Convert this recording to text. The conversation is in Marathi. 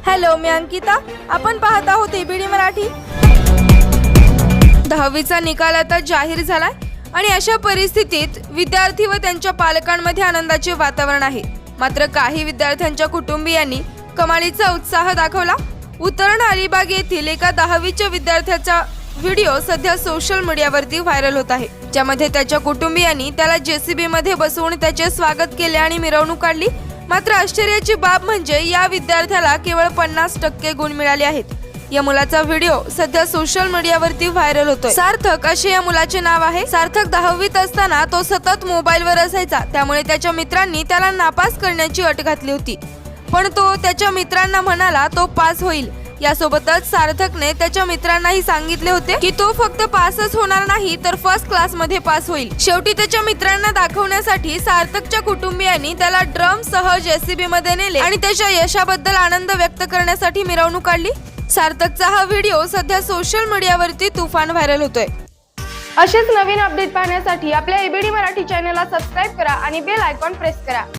हॅलो, मी अंकिता. आपण पाहत आहोत एबीडी मराठी. 10वीचा निकाल आता जाहीर झालाय आणि अशा परिस्थितीत विद्यार्थी व त्यांच्या पालकांमध्ये आनंदाचे वातावरण आहे. मात्र काही विद्यार्थ्यांच्या कुटुंबियांनी कमालीचा उत्साह दाखवला. उतरण अलिबाग येथील एका 10वीच्या विद्यार्थ्याचा व्हिडिओ सध्या सोशल मीडियावरती व्हायरल होत आहे, ज्यामध्ये त्याच्या कुटुंबियांनी त्याला जेसीबी मध्ये बसवून त्याचे स्वागत केले आणि मिरवणूक काढली. मात्र आश्चर्याची बाब म्हणजे या विद्यार्थ्याला केवळ 50% गुण मिळाले आहेत. या मुलाचा व्हिडिओ सध्या सोशल मीडियावरती व्हायरल होतोय. सार्थक असे या मुलाचे नाव आहे. सार्थक 10वीत असताना तो सतत मोबाईलवर असायचा, त्यामुळे त्याच्या मित्रांनी त्याला नापास करण्याची अट घातली होती. पण तो त्याच्या मित्रांना म्हणाला तो पास होईल. यासोबतच सार्थकने त्याच्या मित्रांनाही सांगितले होते की तो फक्त पासच होणार नाही तर फर्स्ट क्लास मध्ये पास होईल. शेवटी त्याच्या मित्रांना दाखवण्यासाठी सार्थकच्या कुटुंबियांनी त्याला ड्रम सह जेसीबी मध्ये नेले आणि त्याच्या यशाबद्दल आनंद व्यक्त करण्यासाठी मिरवणूक काढली. सार्थकचा हा व्हिडिओ सध्या सोशल मीडियावरती तुफान व्हायरल होतोय. असेच नवीन अपडेट पाहण्यासाठी आपल्या एबीडी मराठी चॅनलला सबस्क्राइब करा आणि बेल आयकॉन प्रेस करा.